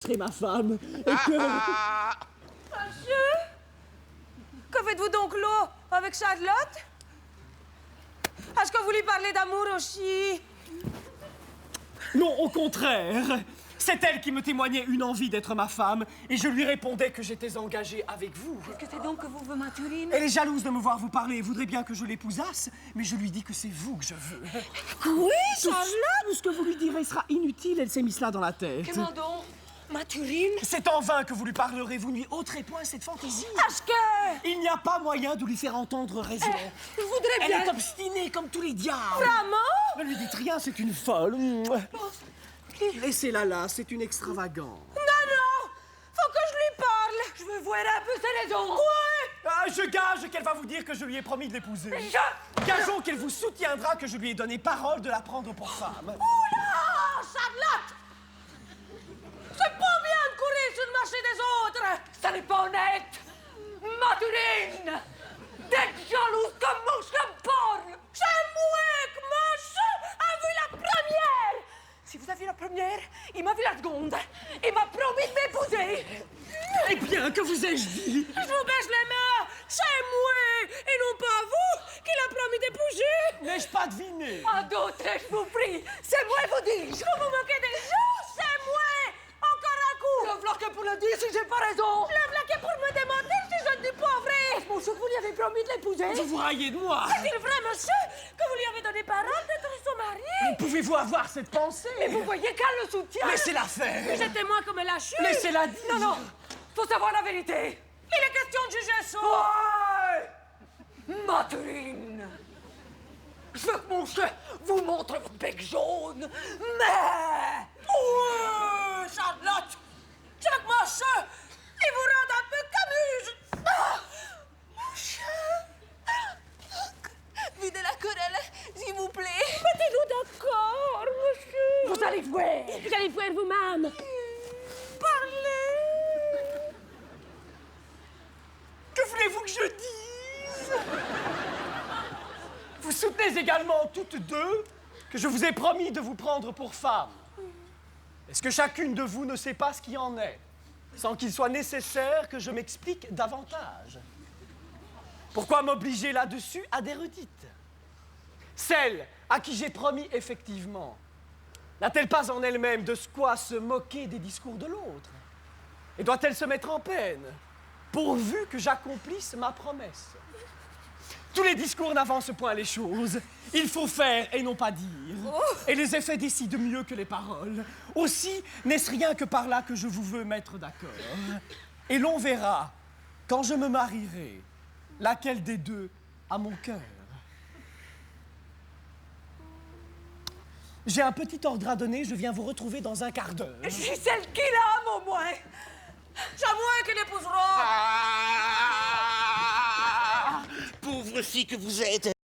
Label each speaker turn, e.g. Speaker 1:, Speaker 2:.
Speaker 1: serait ma femme et que...
Speaker 2: Monsieur, que faites-vous donc là avec Charlotte? Est-ce que vous lui parlez d'amour aussi?
Speaker 1: Non, au contraire. C'est elle qui me témoignait une envie d'être ma femme et je lui répondais que j'étais engagé avec vous.
Speaker 2: Qu'est-ce que c'est donc que vous voulez, Mathurine?
Speaker 1: Elle est jalouse de me voir vous parler et voudrait bien que je l'épousasse, mais je lui dis que c'est vous que je veux.
Speaker 2: Oui,
Speaker 1: Tout
Speaker 2: Charlotte!
Speaker 1: ce que vous lui direz sera inutile, elle s'est mis cela dans la tête.
Speaker 2: Comment donc? Mathurine?
Speaker 1: C'est en vain que vous lui parlerez, vous ne lui ôterez point cette fantaisie.
Speaker 2: Est-ce que...
Speaker 1: Il n'y a pas moyen de lui faire entendre raison.
Speaker 2: Je voudrais
Speaker 1: Elle
Speaker 2: bien...
Speaker 1: est obstinée comme tous les diables.
Speaker 2: Vraiment?
Speaker 1: Ne lui dites rien, c'est une folle. Laissez-la là, c'est une extravagante.
Speaker 2: Non! Faut que je lui parle! Je veux voir un peu ses raisons! Oui!
Speaker 1: Ah, je gage qu'elle va vous dire que je lui ai promis de l'épouser. Gageons qu'elle vous soutiendra que je lui ai donné parole de la prendre pour femme.
Speaker 2: Oula! Charlotte! C'est pas bien de courir sur le marché des autres! Ça n'est pas honnête! Mathurine! D'être jalouse comme moi, je le parle! C'est moi que monsieur a vu la première! Si vous avez la première, il m'a vu la seconde. Il m'a promis de m'épouser.
Speaker 1: Eh bien, que vous ai-je dit?
Speaker 2: Je vous baisse les mains. C'est moi et non pas vous qui l'a promis d'épouser.
Speaker 1: N'ai-je pas deviné?
Speaker 2: À d'autres, je vous prie. C'est moi, vous dis-je. Vous vous moquez des gens. C'est moi. Encore un coup. Le voilà que pour le dire si j'ai pas raison. Le voilà que pour me démentir si je ne dis pas vrai. Monsieur, vous lui avez promis de l'épouser.
Speaker 1: Vous vous raillez de moi.
Speaker 2: Est-il vrai, monsieur, que vous lui avez donné parole d'être son mari?
Speaker 1: Pouvez-vous avoir cette pensée?
Speaker 2: Mais vous voyez qu'elle le soutient.
Speaker 1: Laissez-la faire.
Speaker 2: Vous êtes témoin comme elle a chu.
Speaker 1: Laissez-la dire.
Speaker 2: Non, non. Faut savoir la vérité. Il est question de juger ça. Ouais. Mathurine. Je veux que mon chef vous montre votre bec jaune. Mais... Ouais, Charlotte. Je veux que mon chef, il vous rende un peu Camus. Ah. Mon chef. Videz la querelle, s'il vous plaît. Mettez-nous d'accord, monsieur. Vous allez voir. Vous allez voir vous-même. Parlez.
Speaker 1: Que voulez-vous que je dise? Vous soutenez également toutes deux que je vous ai promis de vous prendre pour femme. Est-ce que chacune de vous ne sait pas ce qui en est, sans qu'il soit nécessaire que je m'explique davantage? Pourquoi m'obliger là-dessus à des redites? Celle à qui j'ai promis effectivement, n'a-t-elle pas en elle-même de quoi se moquer des discours de l'autre? Et doit-elle se mettre en peine, pourvu que j'accomplisse ma promesse? Tous les discours n'avancent point les choses. Il faut faire et non pas dire. Et les effets décident mieux que les paroles. Aussi, n'est-ce rien que par là que je vous veux mettre d'accord. Et l'on verra, quand je me marierai, laquelle des deux a mon cœur. J'ai un petit ordre à donner, je viens vous retrouver dans un quart d'heure.
Speaker 2: Je suis celle qui l'aime, au moins. C'est moi qui l'épousera.
Speaker 3: Pauvre fille que vous êtes.